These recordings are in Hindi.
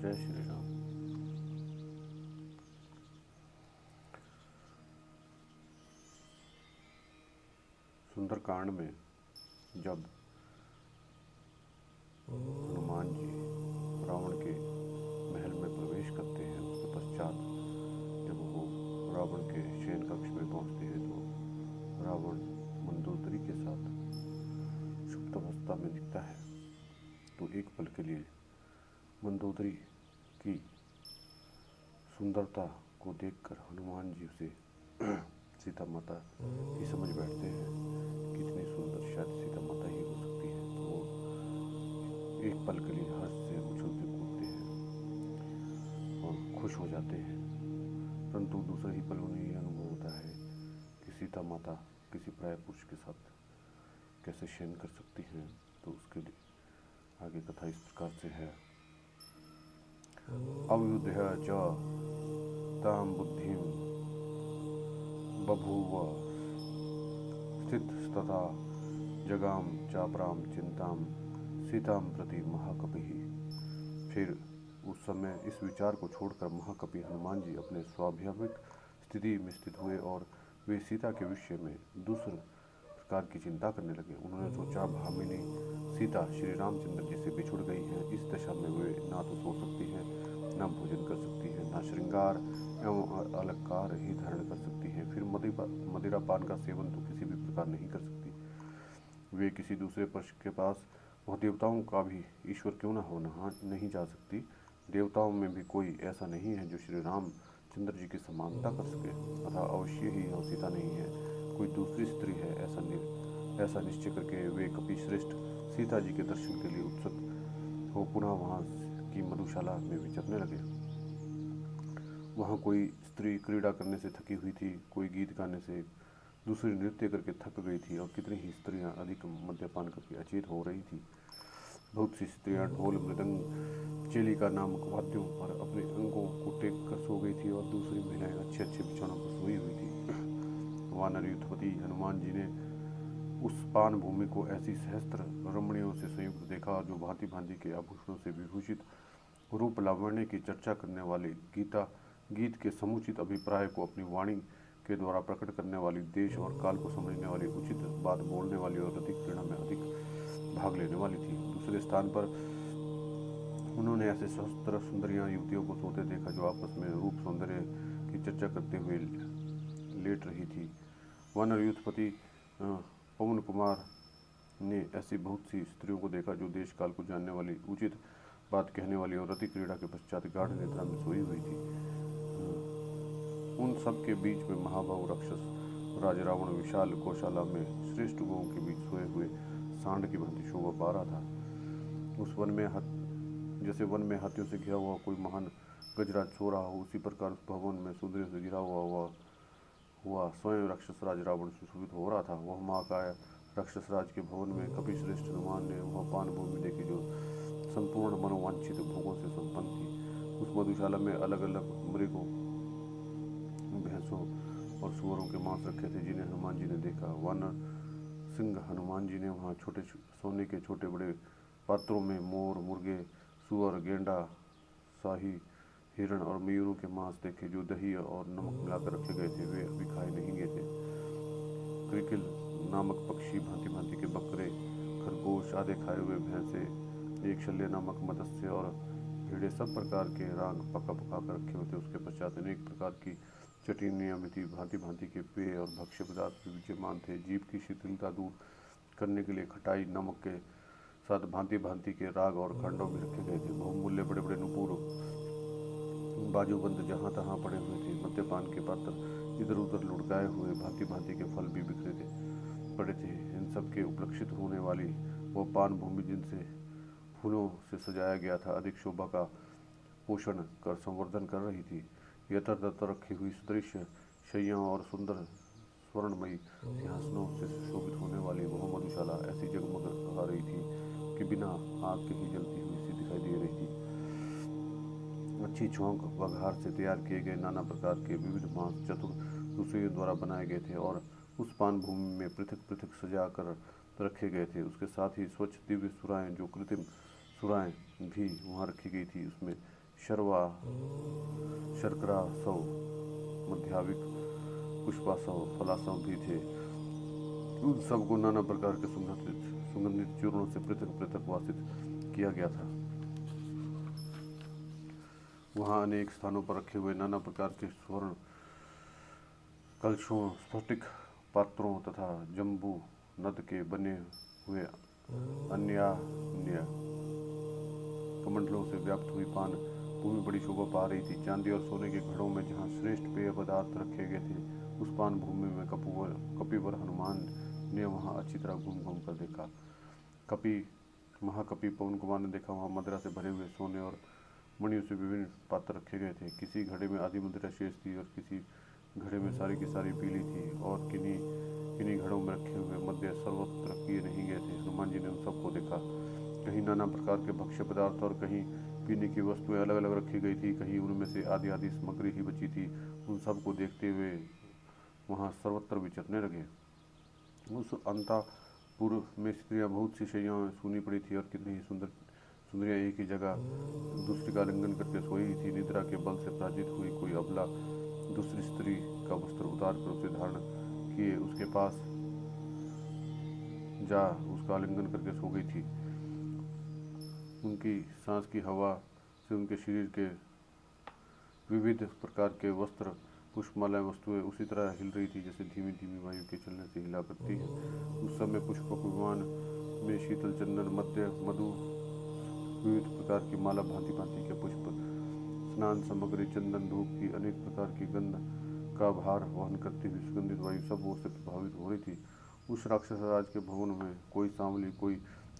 जय श्री राम। सुंदरकांड में जब हनुमान जी रावण के महल में प्रवेश करते हैं, उसके पश्चात जब वो रावण के शयन कक्ष में पहुंचते हैं तो रावण मंदोदरी के साथ सुप्त अवस्था में दिखता है। तो एक पल के लिए मंदोदरी की सुंदरता को देखकर हनुमान जी उसे सीता माता ही समझ बैठते हैं। कितनी सुंदर शायद सीता माता ही हो सकती है। तो वो एक पल के लिए हर्ष से उछलते कूदते हैं और खुश हो जाते हैं। परंतु दूसरे ही पल उन्हें यह अनुभव होता है कि सीता माता किसी पराये पुरुष के साथ कैसे शयन कर सकती हैं। तो उसके लिए आगे कथा इस प्रकार से है। अवयुध्य च तां बुद्धिं बभूव स्थितस्तथा जगाम चापरां चिंतां सीतां प्रति महाकपिः। फिर उस समय इस विचार को छोड़कर महाकपि हनुमान जी अपने स्वाभाविक स्थिति में स्थित हुए और वे सीता के विषय में दूसरे प्रकार की चिंता करने लगे। उन्होंने सोचा, भामिनी सीता श्री रामचंद्र जी से बिछुड़ गई हैं। इस दशा में वे ना तो सो सकती हैं, ना भोजन कर सकती हैं, ना श्रृंगार एवं अलंकार ही धारण कर सकती हैं। फिर मदिरा पान का सेवन तो किसी भी प्रकार नहीं कर सकती। वे किसी दूसरे पुरुष के पास वह देवताओं का भी ईश्वर क्यों न हो नहीं जा सकती। देवताओं में भी कोई ऐसा नहीं है जो श्री रामचंद्र जी की समानता कर सके। अतः अवश्य ही यह सीता नहीं है, कोई दूसरी स्त्री है। ऐसा निश्चय करके वे कपिश्रेष्ठ सीता जी के दर्शन के लिए उत्सुक हो पुनः वहाँ की मधुशाला में विचरने लगे। वहाँ कोई स्त्री क्रीड़ा करने से थकी हुई थी, कोई गीत गाने से, दूसरी नृत्य करके थक गई थी और कितनी ही स्त्रियां अधिक मद्यपान करके अचेत हो रही थी। बहुत सी स्त्रियां ढोल मृदंग चेलिका नामक वाद्यों पर अपने अंगों को टेक कर सो गई थी और दूसरी महिलाएं अच्छे अच्छे बिछौनों पर सोई हुई थी। वानर युद्धपति हनुमान जी ने उस पान भूमि को ऐसी सहस्त्र रमणियों से संयुक्त देखा जो भांति भांति के आभूषणों से विभूषित रूप लावण्य की चर्चा करने वाली गीत के समुचित अभिप्राय को अपनी वाणी के द्वारा प्रकट करने वाली, देश और काल को समझने वाली, उचित बात बोलने वाली और अधिक क्रीड़ा में अधिक भाग लेने वाली थी। दूसरे स्थान पर उन्होंने ऐसे सहस्त्र सुंदरियां युवतियों को सोते देखा जो आपस में रूप सौंदर्य की चर्चा करते हुए लेट रही थी। वानर युद्धपति पवन कुमार ने ऐसी बहुत सी स्त्रियों को देखा जो देश काल को जानने वाली, उचित बात कहने वाली और अति क्रीड़ा के पश्चात गाढ़ निद्रा में सोई हुई थी। उन सब के बीच में महाभाव राक्षस राज रावण विशाल गौशाला में श्रेष्ठ गौओं के बीच सोए हुए सांड की भांति शोभा पा रहा था। उस वन में जैसे वन में हाथियों से घिरा हुआ कोई महान गजराज सो रहा हो, उसी प्रकार उस भवन में सुंदरियों से घिरा हुआ स्वयं राक्षस राज रावण सुशोभित हो रहा था। वह महाकाय राक्षस राज के भवन में कपिश्रेष्ठ हनुमान ने वह पान भूमि देखी जो संपूर्ण मनोवांछित भोगों से संपन्न थी। उस मधुशाला में अलग अलग मृगों, भैंसों और सुअरों के मांस रखे थे जिन्हें हनुमान जी ने देखा। वानर सिंह हनुमान जी ने वहाँ छोटे सोने के छोटे बड़े पात्रों में मोर, मुर्गे, सुअर, गेंडा, शाही हिरण और मयूरों के मांस देखे जो दही और नमक मिलाकर रखे गए थे। वे अभी खाए नहीं गए थे। क्रिकिल नामक पक्षी, भांति भांति के बकरे, खरगोश आदि खाए हुए भैंसे, एक शल्य नामक मत्स्य और भेड़े सब प्रकार के राग पका पका कर रखे हुए थे। उसके पश्चात अनेक प्रकार की चटनियाँ भी थी। भांति भांति के पेय और भक्ष्य पदार्थ भी विद्यमान थे। जीभ की शिथिलता दूर करने के लिए खटाई नमक के साथ भांति भांति के राग और खंडों भी रखे गए थे। बहुमूल्य बड़े बड़े नुपुर बाजूबंद जहाँ तहाँ पड़े हुए थे। मद्यपान के पात्र इधर उधर लुढ़काए हुए भांति भांति के फल भी बिखरे पड़े थे। इन सब के उपलक्षित होने वाली वह पान भूमि जिनसे फूलों से सजाया गया था, अधिक शोभा का पोषण कर संवर्धन कर रही थी। यत्र तत्र रखी हुई सुदृश्य शैयां और सुंदर स्वर्णमयी सिंहासनों से सुशोभित होने वाली वह मधुशाला ऐसी जगमग आ रही थी कि बिना आग के ही जलती हुई सी दिखाई दे रही थी। अच्छी झोंक वघार से तैयार किए गए नाना प्रकार के विविध मांस चतुर रसोइयों द्वारा बनाए गए थे और उस पान भूमि में पृथक पृथक सजा कर रखे गए थे। उसके साथ ही स्वच्छ दिव्य सुराएं, जो कृत्रिम सुराएं भी वहाँ रखी गई थी। उसमें शर्वा, शर्करासव, मध्याविक, पुष्पासव, फलासव भी थे। उन सबको नाना प्रकार के सुगंधित चूर्णों से पृथक पृथक वासित किया गया था। वहाँ अनेक स्थानों पर रखे हुए नाना प्रकार के स्वर्ण कलशों, स्फटिक पात्रों तथा जम्बू नद के बने हुए अन्य कमंडलों से व्याप्त हुई पान भूमि बड़ी शोभा पा रही थी। चांदी और सोने के घड़ों में जहाँ श्रेष्ठ पेय पदार्थ रखे गए थे, उस पान भूमि में कपिवर हनुमान ने वहाँ अच्छी तरह घूम घूम कर देखा। महाकपि पवन कुमार ने देखा वहाँ मदिरा से भरे हुए सोने और मणियों से विभिन्न पात्र रखे गए थे। किसी घड़े में आधी मदिरा शेष थी और किसी घड़े में सारी की सारी पीली थी और किन्हीं घड़ों में रखे हुए मद्य सर्वत्र किए नहीं गए थे। हनुमान जी ने उन सबको देखा। कहीं नाना प्रकार के भक्ष्य पदार्थ और कहीं पीने की वस्तुएं अलग अलग रखी गई थी, कहीं उनमें से आधी आधी सामग्री ही बची थी। उन सबको देखते हुए वहाँ सर्वत्र विचरने लगे। उस अंतापुर में स्त्रियाँ बहुत सी शैयाँ सूनी पड़ी थी और कितनी ही सुंदरियाँ एक ही जगह दूसरी का आलिंगन करके सोई थी। निद्रा के बल से पराजित हुई कोई अबला दूसरी स्त्री का वस्त्र उतार कर उसे धारण किए उसके पास जा उसका आलिंगन करके सो गई थी। उनकी सांस की हवा से उनके शरीर के विविध प्रकार के वस्त्र, पुष्पमालाएं, वस्तुएं उसी तरह हिल रही थी जैसे धीमी धीमी वायु के चलने से हिला करती है। उस समय पुष्पक विमान में शीतल चंदन, मध्य, मधु, विविध प्रकार की माला, भांति भांति के पुष्प, स्नान सामग्री, चंदन, धूप की अनेक प्रकार की गंध का भार वहन करती हुई सुगंधित वायु सब ओर से प्रभावित हो रही थी। उस राक्षस राज के भवन में कोई सांवली, कोई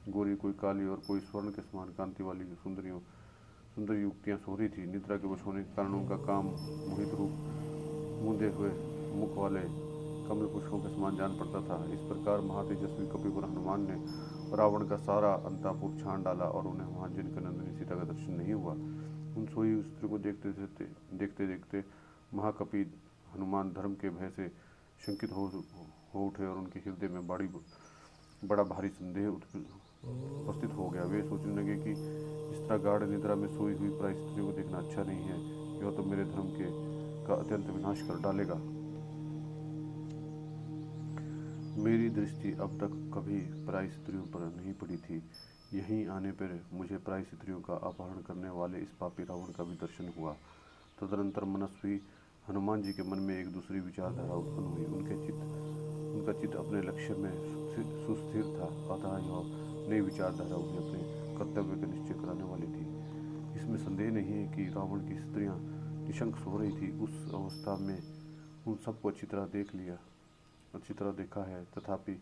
गोरी, कोई काली और कोई स्वर्ण के समान कांति वाली सुंदर युक्तियाँ सो रही थी। निद्रा के वश होने के कारण उनका काम मोहित रूप मूंदे हुए मुख वाले कमल पुष्पों के समान जान पड़ता था। इस प्रकार महातेजस्वी कपिवर हनुमान ने रावण का सारा अंतापुर छान डाला और उन्हें वहाँ जिनका नंदिनी सीता का दर्शन नहीं हुआ। उन सोई हुई स्त्री को देखते देखते महाकपि हनुमान धर्म के भय से शंकित हो उठे और उनके हृदय में बड़ा भारी संदेह उपस्थित हो गया। वे सोचने लगे कि इस तरह गाढ़ निद्रा में सोई हुई प्राय स्त्रियों को देखना अच्छा नहीं है, यह तो मेरे धर्म का अत्यंत विनाश कर डालेगा। मेरी दृष्टि अब तक कभी प्राय स्त्रियों पर नहीं पड़ी थी। यहीं आने पर मुझे प्राय स्त्रियों का अपहरण करने वाले इस पापी रावण का भी दर्शन हुआ। तदनंतर मनस्वी हनुमान जी के मन में एक दूसरी विचारधारा उत्पन्न हुई। उनका चित्त अपने लक्ष्य में सुस्थिर था, अतः यह नई विचारधारा उन्हें अपने कर्तव्य का निश्चय कराने वाली थी। इसमें संदेह नहीं है कि रावण की स्त्रियां निशंक सो रही थी। उस अवस्था में उन सबको अच्छी तरह देखा है, तथापि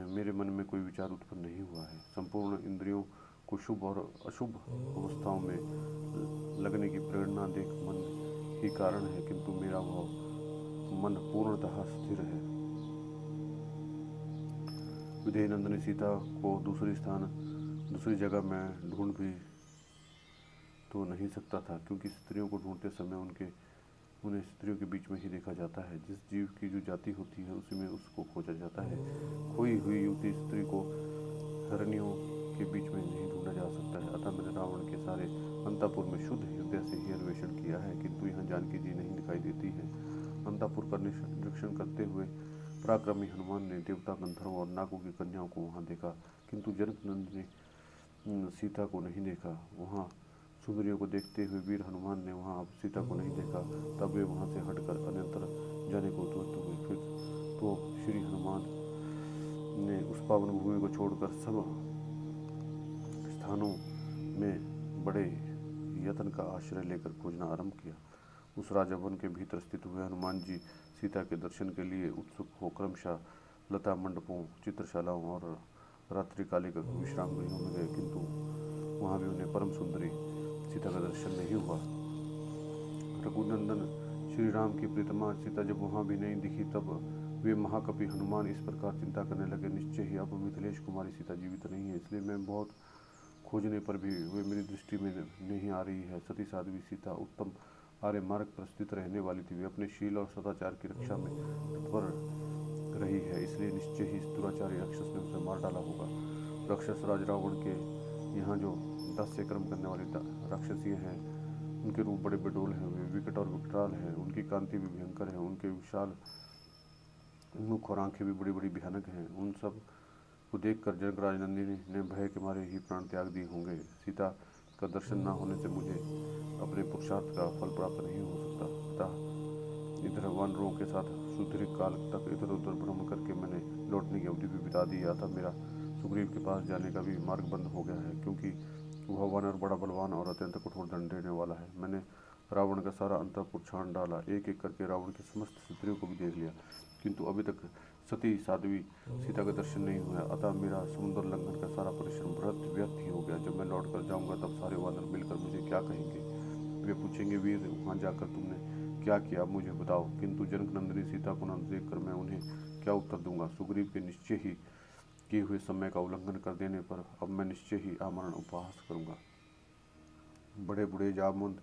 मेरे मन में कोई विचार उत्पन्न नहीं हुआ है। संपूर्ण इंद्रियों को शुभ और अशुभ अवस्थाओं में लगने की प्रेरणा देख मन ही कारण है, किंतु मेरा वह मन पूर्णतः स्थिर है। विदेह नंदिनी सीता को दूसरी जगह में ढूंढ भी तो नहीं सकता था, क्योंकि स्त्रियों को ढूंढते समय उन्हें स्त्रियों के बीच में ही देखा जाता है। जिस जीव की जो जाति होती है उसी में उसको खोजा जाता है। खोई हुई युवती स्त्री को हरणियों के बीच में नहीं ढूंढा जा सकता है। अतः मैंने रावण के सारे अंतापुर में शुद्ध हृदय से ही अन्वेषण किया है, किंतु यहाँ जानकी जी नहीं दिखाई देती है। अंतापुर का निरीक्षण करते हुए पराक्रमी हनुमान ने देवता, गंधर्व और नागों की कन्याओं को वहाँ देखा, किंतु जनक नंदिनी सीता को नहीं देखा। वहाँ सुंदरियों को देखते हुए वीर हनुमान ने वहाँ अब सीता को नहीं देखा। तब वे वहाँ से हटकर अन्यत्र जाने को उद्युक्त हुए। फिर तो श्री हनुमान ने उस पावन भूमि को छोड़कर सब स्थानों में बड़े यत्न का आश्रय लेकर खोजना आरंभ किया। उस राजभवन के भीतर स्थित हुए हनुमान जी सीता के दर्शन के लिए उत्सुक हो क्रमशः लता मंडपों, चित्रशालाओं और रात्रिकालिक विश्राम गृहों में गए, किंतु वहाँ भी उन्हें परम सुंदरी सीता का दर्शन नहीं हुआ। रघुनंदन श्री राम की प्रीतमा सीता जब वहाँ भी नहीं दिखी, तब वे महाकपि हनुमान इस प्रकार चिंता करने लगे, निश्चय ही अब मिथिलेश कुमारी सीता जीवित नहीं है, इसलिए मैं बहुत खोजने पर भी वे मेरी दृष्टि में नहीं आ रही है। सती साध्वी सीता उत्तम आर्य मार्ग पर स्थित रहने वाली थी। वे अपने शील और सदाचार की रक्षा में तत्पर रही है, इसलिए निश्चय ही इस दुराचारी राक्षस ने उसे मार डाला होगा। राक्षस राज रावण के यहाँ जो दास्य कर्म करने वाली राक्षसी हैं, उनके रूप बड़े बेडोल हैं, वे विकट और विकराल हैं, उनकी कांति भी भयंकर है, उनके विशाल मुख और आंखें भी बड़ी बड़ी भयानक हैं। उन सब को देखकर जनकराज नंदिनी ने भय के मारे ही प्राण त्याग दिए होंगे। सीता का दर्शन न होने से मुझे अपने पुरुषार्थ का फल प्राप्त नहीं हो सकता। अतः इधर वानरों के साथ सुदीर्घ काल तक इधर उधर भ्रमण करके मैंने लौटने की अवधि भी बिता दी। अतः मेरा सुग्रीव के पास जाने का भी मार्ग बंद हो गया है, क्योंकि वह वानर बड़ा बलवान और अत्यंत कठोर दंड देने वाला है। मैंने रावण का सारा अंतःपुर छान डाला, एक एक करके रावण के समस्त स्त्रियों को भी देख लिया, किंतु अभी तक सती साध्वी सीता का दर्शन नहीं हुआ। अतः मेरा समुद्र लंघन का सारा परिश्रम व्यर्थ ही हो गया। जब मैं लौट कर जाऊंगा तब सारे वानर मिलकर मुझे क्या कहेंगे? वे पूछेंगे, वीर वहाँ जाकर तुमने क्या किया, मुझे बताओ। किंतु जनक नंदिनी सीता को न देख कर मैं उन्हें क्या उत्तर दूंगा? सुग्रीव के निश्चय ही किए हुए समय का उल्लंघन कर देने पर अब मैं निश्चय ही आमरण उपहास करूंगा। बड़े बूढ़े जामवंत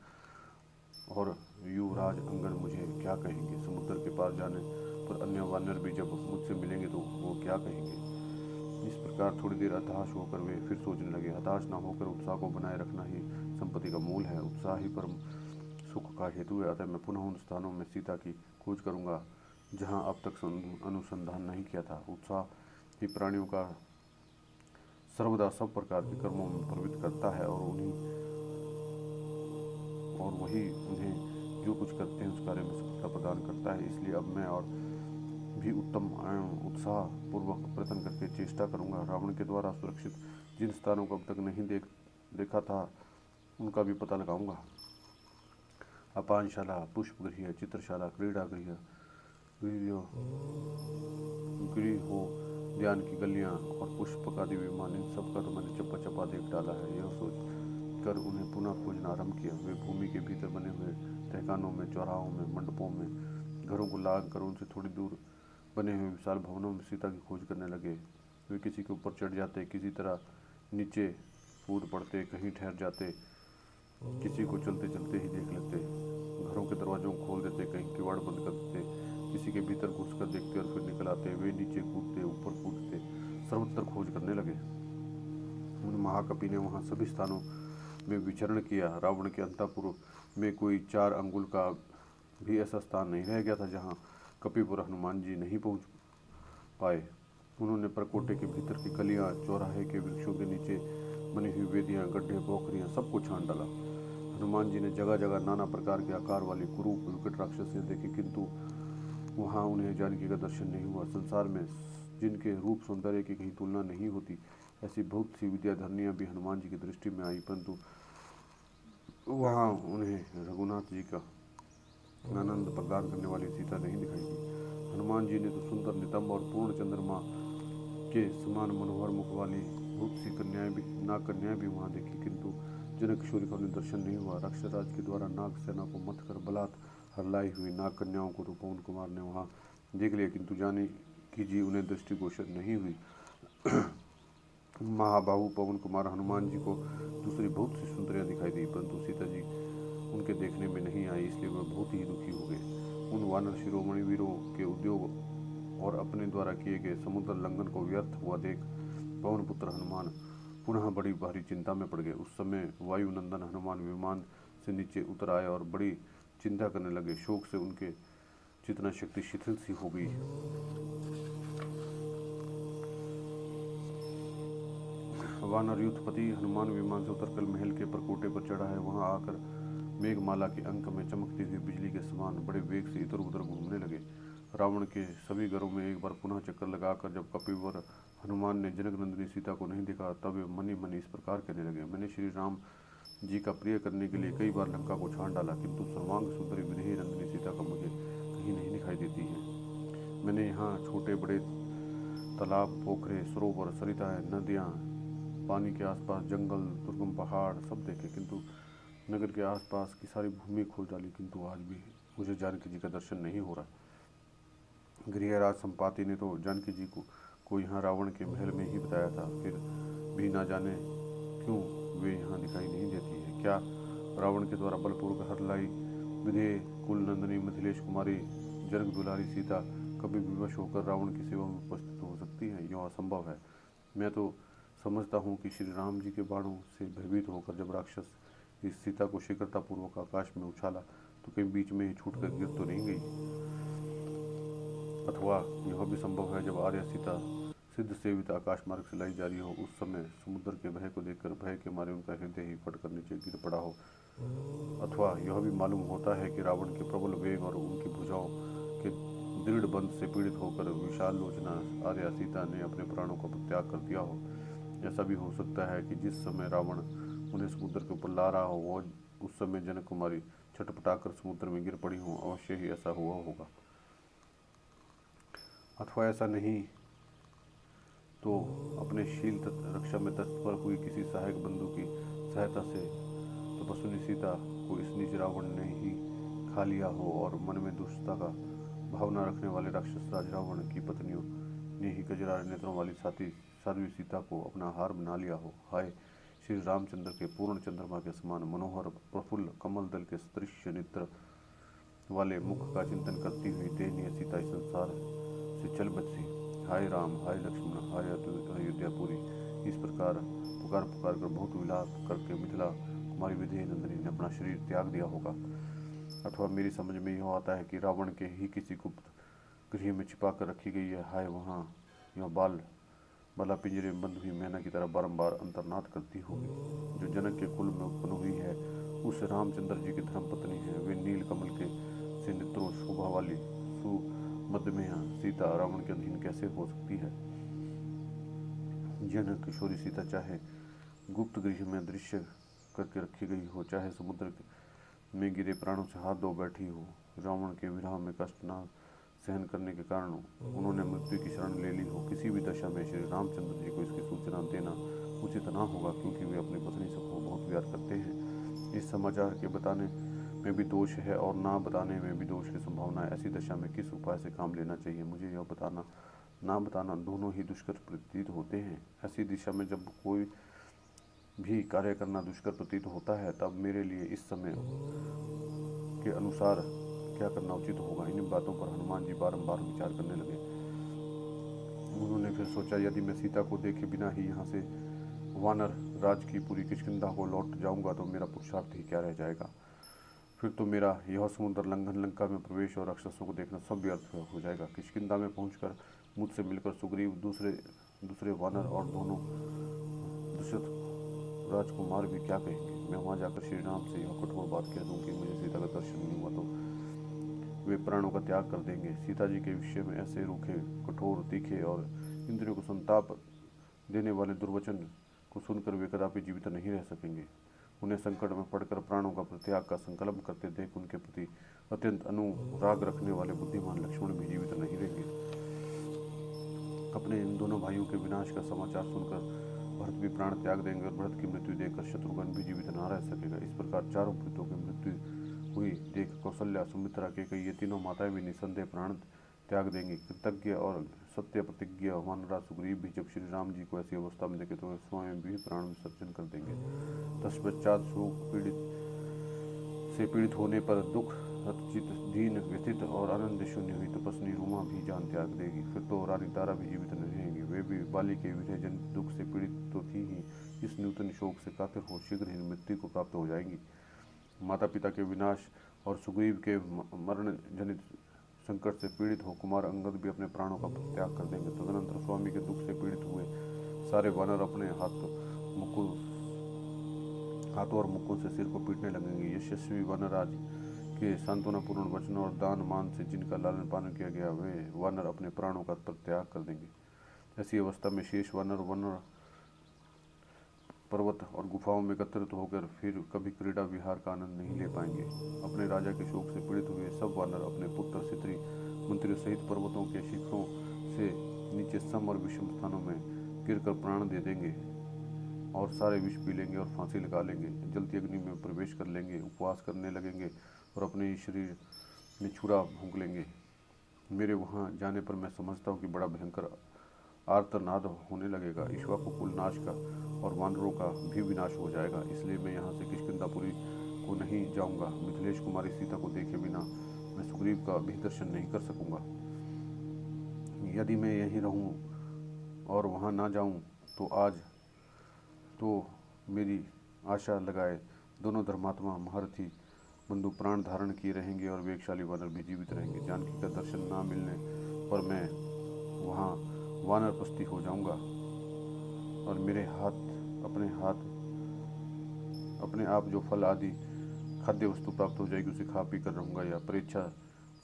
और युवराज अंगन मुझे क्या कहेंगे? समुद्र के पार जाने पर अन्य वानर भी जब मुझसे मिलेंगे तो वो क्या कहेंगे? इस प्रकार थोड़ी देर हताश होकर वे फिर सोचने लगे। हताश न होकर उत्साह को बनाए रखना ही संपत्ति का मूल है। उत्साह ही परम सुख का हेतु है। अतः मैं पुनः उन स्थानों में सीता की खोज करूंगा जहां अब तक अनुसंधान नहीं किया था। उत्साह ही प्राणियों का सर्वदा सब प्रकार के कर्मों में प्रवृत्त करता है और वही उन्हें जो कुछ करते हैं उस कार्य में सफलता प्रदान करता है। इसलिए अब मैं और भी उत्तम उत्साह पूर्वक प्रयत्न करके चेष्टा करूंगा। रावण के द्वारा सुरक्षित जिन स्थानों को अब तक नहीं देखा था उनका भी पता लगाऊंगा। अपानशाला, पुष्पगृह, चित्रशाला, क्रीड़ा गृह, ध्यान की गलियां और पुष्पक आदि विमान, इन सब का तो मैंने चप्पा चप्पा देख डाला है। यह सोच कर उन्हें पुनः खोजना आरंभ किया। वे भूमि के भीतर बने हुए तहखानों में, चौराहों में, मंडपों में, घरों को लाग कर उनसे थोड़ी दूर बने हुए विशाल भवनों में सीता की खोज करने लगे। वे किसी के ऊपर चढ़ जाते, किसी तरह नीचे कूद पड़ते, कहीं ठहर जाते, किसी को चलते चलते ही देख लेते, घरों के दरवाजों को खोल देते, कहीं किवाड़ बंद कर देते, किसी के भीतर घुसकर देखते और फिर निकल आते। वे नीचे कूदते, ऊपर कूदते, सर्वत्र खोज करने लगे। उन महाकपि ने वहाँ सभी स्थानों में विचरण किया। रावण के अंतःपुर में कोई 4 अंगुल का भी ऐसा स्थान नहीं रह गया था जहाँ कपिपुर हनुमान जी नहीं पहुँच पाए। उन्होंने परकोटे के भीतर की गलियाँ, चौराहे के वृक्षों के नीचे बनी हुई वेदियाँ, गड्ढे, पोखरियाँ सबको छान डाला। हनुमान जी ने जगह जगह नाना प्रकार के आकार वाली कुरूप विकट राक्षसें देखी, किंतु वहाँ उन्हें जानकी का दर्शन नहीं हुआ। संसार में जिनके रूप सौंदर्य की कहीं तुलना नहीं होती, ऐसी बहुत सी विद्याधरनियाँ भी हनुमान जी की दृष्टि में आई, परंतु वहाँ उन्हें रघुनाथ जी का आनंद प्रदान करने वाली सीता नहीं दिखाई दी। हनुमान जी ने तो सुंदर, नितंब और पूर्ण चंद्रमा के समान मनोहर मुख वाली बहुत सी कन्याएं भी वहाँ देखी, किंतु जनक किशोरी का उन्हें दर्शन नहीं हुआ। राक्षसराज के द्वारा नाग सेना को मत कर बलात् हरलाई हुई नाग कन्याओं को तो पवन कुमार ने वहाँ देख लिया, किंतु जानकी जी उन्हें दृष्टिगोचर नहीं हुई। महाबाहु पवन कुमार हनुमान जी को दूसरी बहुत सी सुंदरियां दिखाई दी, परंतु सीता जी उनके देखने में नहीं आई, इसलिए वह बहुत ही दुखी हो गए। उन वानर शिरोमणि वीरों के उद्योग और अपने द्वारा किए गए समुद्र लंघन को व्यर्थ हुआ देख पवन पुत्र हनुमान पुनः बड़ी भारी चिंता में पड़ गए। उस समय वायुनंदन हनुमान विमान से नीचे उतर आए और बड़ी चिंता करने लगे। शोक से उनके चेतना शक्ति शिथिल सी हो गई। वानर युद्धपति हनुमान विमान से उतरकर महल के परकोटे पर चढ़ा है। वहां आकर मेघमाला के अंक में चमकती हुई बिजली के समान बड़े वेग से इधर उधर घूमने लगे। रावण के सभी घरों में एक बार पुनः चक्कर लगाकर जब कपिवर हनुमान ने जनक नंदिनी सीता को नहीं देखा, तब वे मनी मनी इस प्रकार कहने लगे, मैंने श्री राम जी का प्रिय करने के लिए कई बार लंका को छान डाला, किंतु सर्वांग सुंदरी विदेही नंदिनी सीता का मुझे कहीं नहीं दिखाई देती है। मैंने यहाँ छोटे बड़े तालाब, पोखरे, सरोवर, सरिताएं, नदियाँ, पानी के आसपास जंगल, दुर्गम पहाड़ सब देखे, किंतु नगर के आसपास की सारी भूमि खोज डाली, किंतु आज भी मुझे जानकी जी का दर्शन नहीं हो रहा। गृहराज संपाति ने तो जानकी जी को यहाँ रावण के महल में ही बताया था, फिर भी ना जाने क्यों वे यहाँ दिखाई नहीं देती है। क्या रावण के द्वारा बलपूर्वक हर लाई विधेय कुल नंदिनी मिथिलेश कुमारी जनक दुलारी सीता कभी विवश होकर रावण की सेवा में उपस्थित हो सकती है? यह असंभव है। मैं तो समझता हूँ कि श्री राम जी के बाणों से भयभीत होकर जब राक्षस इस सीता को शीघ्रतापूर्वक आकाश में उछाला तो कहीं बीच में ही छूटकर गिर तो नहीं गई। अथवा यह भी संभव है जब आर्य सीता सिद्ध सेवित आकाश मार्ग से लाई जा रही हो, उस समय समुद्र के भय को देखकर भय के मारे उनका हृदय ही फटकर नीचे गिर पड़ा हो। अथवा यह भी मालूम होता है कि रावण के प्रबल वेग और उनकी भुजाओं के दृढ़ बंध से पीड़ित होकर विशाल लोचना आर्या सीता ने अपने प्राणों का त्याग कर दिया हो। ऐसा भी हो सकता है कि जिस समय रावण उन्हें समुद्र के ऊपर ला रहा हो, वो उस समय जनक कुमारी छटपटाकर समुद्र में गिर पड़ी हो। अवश्य ही ऐसा हुआ होगा। अथवा ऐसा नहीं तो अपने शील रक्षा में तत्पर हुई किसी सहायक बंधु की सहायता से तपस्विनी सीता को इस नीच रावण ने ही खा लिया हो और मन में दुष्टता का भावना रखने वाले राक्षस राज रावण की पत्नियों ने ही कजरारे नेत्रों वाली साध्वी सीता को अपना हार बना लिया हो। हाय, श्री रामचंद्र के पूर्ण चंद्रमा के समान मनोहर प्रफुल्ल कमल दल के सदृश नेत्र वाले मुख का चिंतन करती हुई दयनीय सीता इस संसार से चल बसी। हाय राम, हाय लक्ष्मण, हाय अयोध्यापुरी। इस प्रकार पुकार पुकार कर बहुत विलाप करके मिथिला कुमारी विदेह नंदिनी ने अपना शरीर त्याग दिया होगा। अथवा मेरी समझ में यह आता है कि रावण के ही किसी गुप्त गृह में छिपा कर रखी गई है। हाय, वहाँ यह बाला पिंजरे में बंद हुई मैना की तरह बारंबार अंतर्नाद करती होगी, जो जनक के कुल में उत्पन्न हुई है, उस रामचंद्र जी की धर्मपत्नी है। वे नील कमल के से नेत्रों शोभा वाली सुमध्यमया सीता रावण के अधीन कैसे हो सकती है। जनक किशोरी सीता चाहे गुप्त गृह में दृश्य करके रखी गई हो, चाहे समुद्र में गिरे प्राणों से हाथ धो बैठी हो, रावण के विरह में कष्ट न सहन करने के कारण उन्होंने मृत्यु की शरण ले ली हो, किसी भी दशा में श्री रामचंद्र जी को इसकी सूचना देना उचित न होगा, क्योंकि वे अपनी पत्नी सबको बहुत प्यार करते हैं। इस समाचार के बताने में भी दोष है और ना बताने में भी दोष की संभावना है। ऐसी दशा में किस उपाय से काम लेना चाहिए, मुझे यह बताना ना बताना दोनों ही दुष्कर प्रतीत होते हैं। ऐसी दिशा में जब कोई भी कार्य करना दुष्कर प्रतीत होता है, तब मेरे लिए इस समय के अनुसार क्या करना उचित होगा। इन बातों पर हनुमान जी बारंबार विचार करने लगे। उन्होंने फिर सोचा, यदि मैं सीता को देखे बिना ही यहाँ से वानर राज की पूरी किष्किंधा को लौट जाऊंगा तो मेरा पुरुषार्थ ही क्या रह जाएगा। फिर तो मेरा यह समुद्र लंघन, लंका में प्रवेश और राक्षसों को देखना सब व्यर्थ हो जाएगा। किष्किंधा में पहुंचकर मुझसे मिलकर सुग्रीव, दूसरे वानर और दोनों दशरथ राजकुमार भी क्या कहेंगे। मैं वहां जाकर श्री राम से यह कठोर बात कह दूं कि मुझे सीता का दर्शन नहीं हुआ तो वे प्राणों का त्याग कर देंगे। सीता जी के विषय में ऐसे रूखे, कठोर, तीखे और इंद्रियों को संताप देने वाले दुर्वचन को सुनकर वे कदापि जीवित नहीं रह सकेंगे। उन्हें संकट में पड़कर प्राणों का परित्याग का संकल्प करते देख उनके प्रति अत्यंत अनुराग रखने वाले बुद्धिमान लक्ष्मण भी जीवित नहीं रहेंगे। अपने इन दोनों भाइयों के विनाश का समाचार सुनकर भरत भी प्राण त्याग देंगे और भरत की मृत्यु देखकर शत्रुघ्न भी जीवित न रह सकेगा। इस प्रकार चारों पुत्रों की मृत्यु हुई देख कौशल्या, सुमित्रा, केकई, ये तीनों माताएं भी निसंदेह प्राण त्याग देंगी। कृतज्ञ और सत्य प्रतिज्ञ वानरा सुग्रीव भी जब श्री राम जी को ऐसी अवस्था में देखे तो स्वयं भी प्राण विसर्जन कर देंगे। तत्पश्चात शोक पीड़ित होने पर दुख हतचित, दीन, व्यथित और आनंद शून्य हुई तपस्वी रूमा भी जान त्याग देगी। फिर तो रानी तारा भी जीवित नहीं रहेंगी। वे भी बाली के विरह जनित दुख से पीड़ित तो थी ही, इस नूतन शोक से कातर हो शीघ्र ही मृत्यु को प्राप्त हो जाएंगी। माता पिता के विनाश और सुग्रीव के मरण जनित संकट से पीड़ित हो कुमार अंगद भी अपने प्राणों का त्याग कर देंगे। तदनंतर स्वामी के दुख से पीड़ित हुए सारे वानर अपने हाथों और मुक्कों से सिर को पीटने लगेंगे। यशस्वी वानराज के सांत्वनापूर्ण वचनों और दान मान से जिनका लालन पालन किया गया, वे वानर अपने प्राणों का त्याग कर देंगे। ऐसी अवस्था में शेष वानर पर्वत और गुफाओं में एकत्रित होकर फिर कभी क्रीड़ा विहार का आनंद नहीं ले पाएंगे। अपने राजा के शोक से पीड़ित हुए सब वानर अपने पुत्र सित्री मंत्री सहित पर्वतों के शिखरों से नीचे सम और विषम स्थानों में गिरकर प्राण दे देंगे और सारे विष पी लेंगे और फांसी लगा लेंगे। जलती अग्नि में प्रवेश कर लेंगे, उपवास करने लगेंगे और अपने ही शरीर में छुरा भूंक लेंगे। मेरे वहाँ जाने पर मैं समझता हूँ कि बड़ा भयंकर आर्तनाद होने लगेगा। इक्ष्वाकु कुल नाश का और वानरों का भी विनाश हो जाएगा। इसलिए मैं यहाँ से किष्किंधापुरी को नहीं जाऊँगा। मिथिलेश कुमारी सीता को देखे बिना मैं सुग्रीव का भी दर्शन नहीं कर सकूँगा। यदि मैं यहीं रहूँ और वहाँ ना जाऊँ तो आज तो मेरी आशा लगाए दोनों धर्मात्मा महारथी बंधु प्राण धारण किए रहेंगे और वेगशाली वानर भी जीवित रहेंगे। जानकी का दर्शन ना मिलने पर मैं वहाँ वानरपस्ती हो जाऊंगा और मेरे हाथ अपने आप जो फल आदि खाद्य वस्तु प्राप्त हो जाएगी उसे खा पी कर रहूँगा, या परीक्षा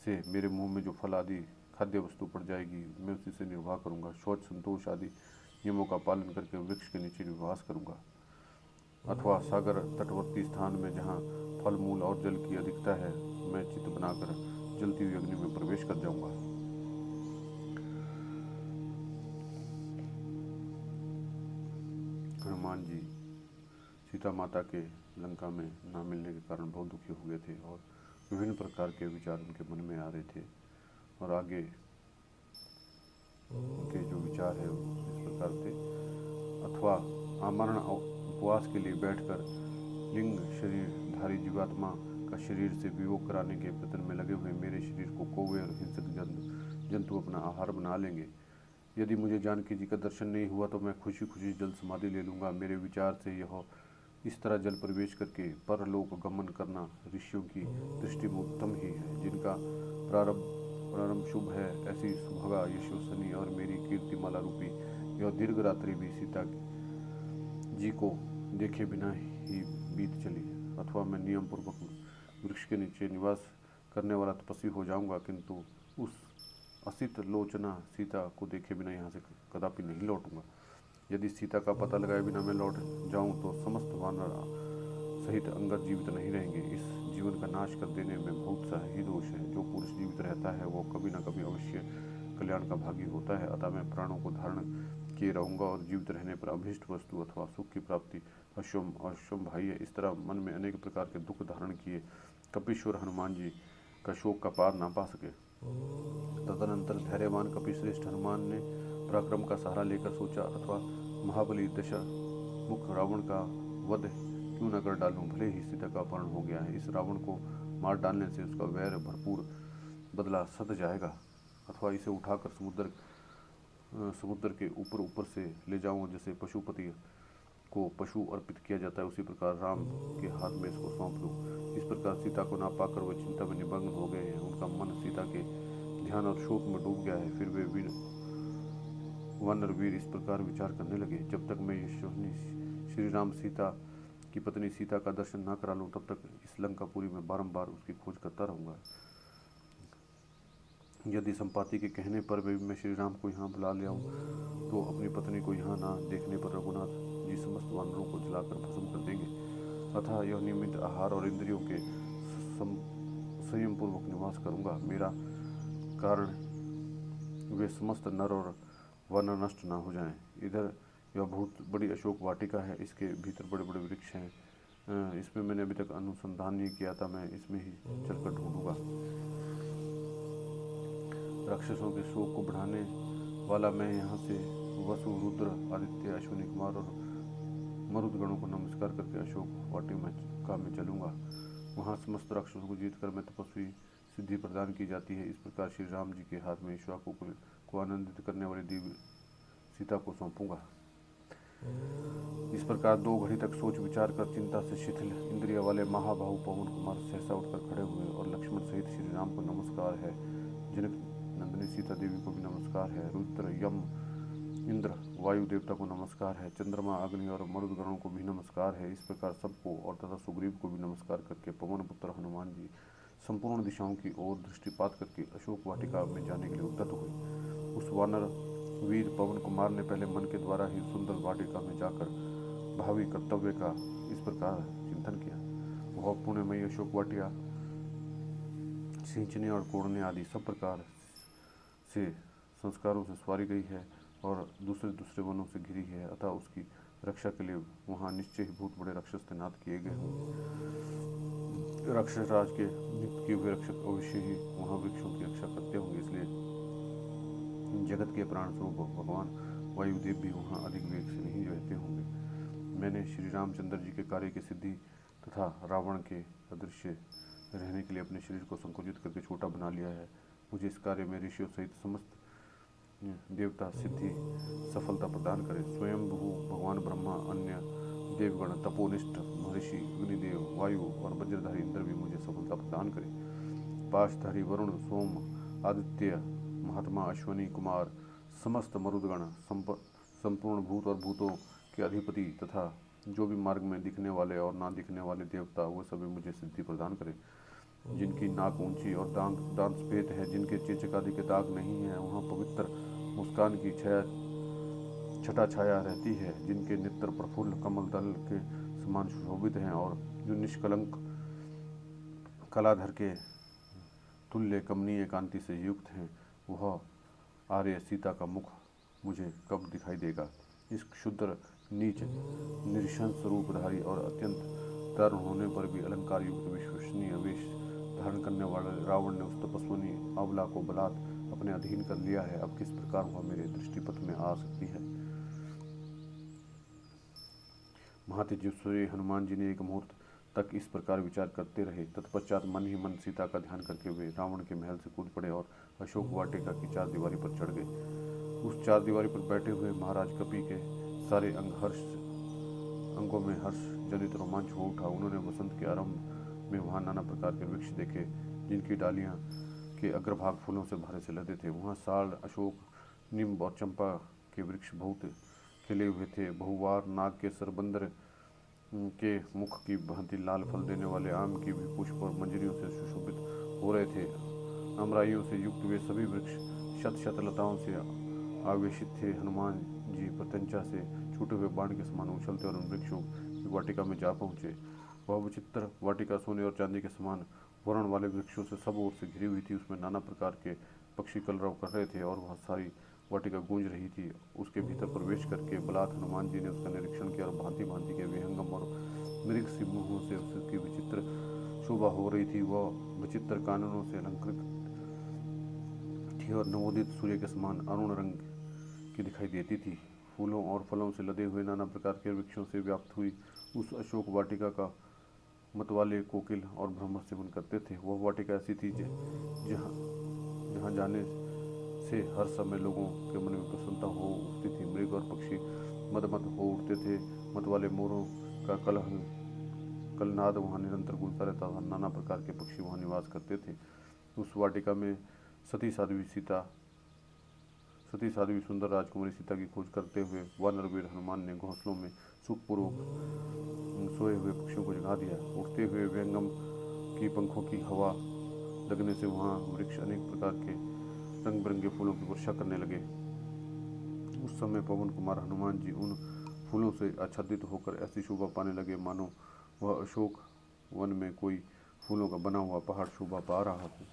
से मेरे मुंह में जो फल आदि खाद्य वस्तु पड़ जाएगी मैं उसी से निर्वाह करूँगा। शौच संतोष आदि नियमों का पालन करके वृक्ष के नीचे निवास करूँगा, अथवा सागर तटवर्ती स्थान में जहाँ फल मूल और जल की अधिकता है मैं चित्त बनाकर जलती हुई अग्नि में प्रवेश कर जाऊँगा। हनुमान जी सीता माता के लंका में ना मिलने के कारण बहुत दुखी हो गए थे और विभिन्न प्रकार के विचार उनके मन में आ रहे थे। और आगे उनके जो विचार है इस प्रकार थे। अथवा आमरण उपवास के लिए बैठकर लिंग शरीरधारी जीवात्मा का शरीर से वियोग कराने के प्रयत्न में लगे हुए मेरे शरीर को कौवे और हिंसक जंतु अपना आहार बना लेंगे। यदि मुझे जानकी जी का दर्शन नहीं हुआ तो मैं खुशी खुशी जल समाधि ले लूँगा। मेरे विचार से यह इस तरह जल प्रवेश करके परलोक गमन करना ऋषियों की दृष्टि में उत्तम ही है। जिनका प्रारंभ शुभ है, ऐसी सुभगा यशोसनी और मेरी कीर्तिमाला रूपी यह दीर्घ रात्रि भी सीता जी को देखे बिना ही बीत चली। अथवा मैं नियम पूर्वक वृक्ष के नीचे निवास करने वाला तपस्वी हो जाऊंगा, किंतु उस असित लोचना सीता को देखे बिना यहाँ से कदापि नहीं लौटूंगा। यदि सीता का पता लगाए बिना मैं लौट जाऊं तो समस्त वानर सहित अंगद जीवित नहीं रहेंगे। इस जीवन का नाश कर देने में बहुत सा ही दोष है। जो पुरुष जीवित रहता है वो कभी न कभी अवश्य कल्याण का भागी होता है। अतः मैं प्राणों को धारण किए रहूँगा और जीवित रहने पर अभीष्ट वस्तु अथवा सुख की प्राप्ति अश्वम भाई है। इस तरह मन में अनेक प्रकार के दुख धारण किए कपीश्वर हनुमान जी का शोक का पार ना पा सके। तदनंतर धैर्यवान कपिश्रेष्ठ हनुमान ने पराक्रम का सहारा लेकर सोचा, अथवा महाबली दशा मुख रावण का वध क्यों न कर डालूं। भले ही सीता का अपहरण हो गया है, इस रावण को मार डालने से उसका वैर भरपूर बदला सध जाएगा। अथवा इसे उठाकर समुद्र के ऊपर से ले जाऊं, जैसे पशुपति को पशु अर्पित किया जाता है उसी प्रकार राम के हाथ में इसको सौंप दूं। इस प्रकार सीता को ना पाकर वे चिंता में निमग्न हो गए हैं। उनका मन सीता के ध्यान और शोक में डूब गया है। फिर वे वानर वीर इस प्रकार विचार करने लगे, जब तक मैं श्री राम सीता की पत्नी सीता का दर्शन ना करा लूं तब तक इस लंकापुरी में बारंबार उसकी खोज करता रहूंगा। यदि संपाति के कहने पर भी मैं श्री राम को यहाँ बुला ले आऊँ तो अपनी पत्नी को यहाँ ना देखने पर रघुनाथ जी समस्त वानरों को जलाकर भस्म कर देंगे। अतः यह नियमित आहार और इंद्रियों के संयम पूर्वक निवास करूँगा। मेरा कारण वे समस्त नर और वन नष्ट ना हो जाएं। इधर यह बहुत बड़ी अशोक वाटिका है, इसके भीतर बड़े बड़े वृक्ष हैं। इसमें मैंने अभी तक अनुसंधान नहीं किया था, मैं इसमें ही चलकर ढूंढूंगा। राक्षसों के शोक को बढ़ाने वाला मैं यहाँ से वसु रुद्र आदित्य अश्विनी कुमार और मरुदगणों को नमस्कार करके अशोक वाटिका में चलूँगा। वहाँ समस्त राक्षसों को जीतकर मैं तपस्वी सिद्धि प्रदान की जाती है। इस प्रकार श्री राम जी के हाथ में ईश्वर को आनंदित करने वाली दिव्य सीता को सौंपूंगा। इस प्रकार 2 घड़ी तक सोच विचार कर चिंता से शिथिल इंद्रिया वाले महाबाहु पवन कुमार सहसा उठकर खड़े हुए और लक्ष्मण सहित श्री राम को नमस्कार है। जनक नंदिनी सीता देवी को भी नमस्कार है। रुद्र यम इंद्र वायु देवता को नमस्कार है। चंद्रमा अग्नि और मरुदगणों को भी नमस्कार है। इस प्रकार सबको और तथा सुग्रीव को भी नमस्कार करके पवन पुत्र हनुमान जी संपूर्ण दिशाओं की ओर दृष्टिपात करके अशोक वाटिका में जाने के लिए उद्यत हुए। उस वानर वीर पवन कुमार ने पहले मन के द्वारा ही सुंदर वाटिका में जाकर भावी कर्तव्य का इस प्रकार चिंतन किया। वह पुण्यमयी अशोक वाटिका सिंचने और कोड़ने आदि सब प्रकार से संस्कारों से सवारी गई है और दूसरे वनों से घिरी है। अतः उसकी रक्षा के लिए वहाँ निश्चय ही बहुत बड़े राक्षस तैनात किए गए होंगे। राक्षस राज के नियुक्त किए हुए रक्षक अवश्य ही वहाँ वृक्षों की रक्षा करते होंगे, इसलिए जगत के प्राण स्वरूप भगवान वायुदेव भी वहाँ अधिक वेग से नहीं रहते होंगे। मैंने श्री रामचंद्र जी के कार्य की सिद्धि तथा रावण के अदृश्य रहने के लिए अपने शरीर को संकुचित करके छोटा बना लिया है। मुझे इस कार्य में ऋषियों सहित समस्त देवता सिद्धि सफलता प्रदान करें। स्वयं भगवान ब्रह्मा अन्य देवगण, तपोनिष्ठ महर्षि, अग्निदेव, वायु और वज्रधारी इंद्र भी मुझे सफलता प्रदान करे। पाशधारी वरुण, सोम, आदित्य, महात्मा, अश्वनी कुमार, समस्त मरुदगण, संपूर्ण भूत और भूतों के अधिपति तथा जो भी मार्ग में दिखने वाले और ना दिखने वाले देवता, वो सभी मुझे सिद्धि प्रदान करे। जिनकी नाक ऊंची और दांत दांत सफेद है, जिनके चेचक आदि के दाग नहीं है, वहाँ पवित्र मुस्कान की छटा छाया रहती है, जिनके नेत्र प्रफुल्ल कमल दल के समान सुशोभित हैं और जो निष्कलंक कलाधर के तुल्य कमनीय कांति से युक्त हैं, वह आर्य सीता का मुख मुझे कब दिखाई देगा। इस क्षुद्र नीच निरशंस रूपधारी और अत्यंत तरुण होने पर भी अलंकार युक्त विश्वसनीय वेश धारण करने वाले रावण ने उस तपस्विनी अबला को बलात् अपने अधीन कर लिया है। अब किस प्रकार वह मेरे दृष्टिपथ में आ सकती है। महातेजस्वी हनुमान जी ने एक मुहूर्त तक इस प्रकार विचार करते रहे। तत्पश्चात मन ही मन सीता का ध्यान करके वे रावण के महल से कूद पड़े और अशोक वाटिका की चार दीवारी पर चढ़ गए। उस चार दीवारी पर बैठे हुए महाराज कपि के सारे अंगों में हर्ष जनित रोमांच हो उठा। उन्होंने वसंत के आरंभ में वहाँ नाना प्रकार के वृक्ष देखे, जिनकी डालियाँ के अग्रभाग फूलों से भरे से लदे थे। वहाँ साल, अशोक, नीम और चंपा के वृक्ष बहुत खिले हुए थे। बहुवार, नाग के सरबंदर के मुख की भांति लाल फल देने वाले आम की भी पुष्प और मंजरियों से सुशोभित हो रहे थे। अमराइयों से युक्त वे सभी वृक्ष शत शत लताओं से आवेशित थे। हनुमान जी प्रत्यंचा से छूटे हुए बाण के समान उछलते और उन वृक्षों की वाटिका में जा पहुँचे। वह विचित्र वाटिका सोने और चांदी के समान वर्ण वाले वृक्षों से सब ओर से घिरी हुई थी। उसमें नाना प्रकार के पक्षी कलरव कर रहे थे और वह सारी वाटिका गूंज रही थी। उसके भीतर प्रवेश करके बलात् हनुमान जी ने उसका निरीक्षण किया और भांति भांति के विहंगम और मृग सिंहों से उसकी विचित्र शोभा हो रही थी। वह विचित्र कानूनों से अलंकृत थी और नवोदित सूर्य के समान अरुण रंग की दिखाई देती थी। फूलों और फलों से लदे हुए नाना प्रकार के वृक्षों से व्याप्त हुई उस अशोक वाटिका का मतवाले कोकिल और भ्रमर सेवन करते थे। वह वाटिका ऐसी थी जहाँ जहाँ जाने से हर समय लोगों के मन में प्रसन्नता हो उठती थी। मृग और पक्षी मदमद हो उठते थे। मतवाले मोरों का कलनाद वहाँ निरंतर गूंजता रहता था। नाना प्रकार के पक्षी वहाँ निवास करते थे। उस वाटिका में सती साध्वी सुंदर राजकुमारी सीता की खोज करते हुए वानरवीर हनुमान ने घोंसलों में सुखपूर्वक सोए हुए पक्षियों को जगा दिया। उठते हुए व्यंगम की पंखों की हवा लगने से वहाँ वृक्ष अनेक प्रकार के रंग बिरंगे फूलों की वर्षा करने लगे। उस समय पवन कुमार हनुमान जी उन फूलों से आच्छादित होकर ऐसी शोभा पाने लगे मानो वह अशोक वन में कोई फूलों का बना हुआ पहाड़ शोभा पा रहा हो।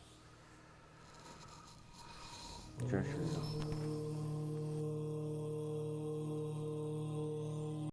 जय श्री राम।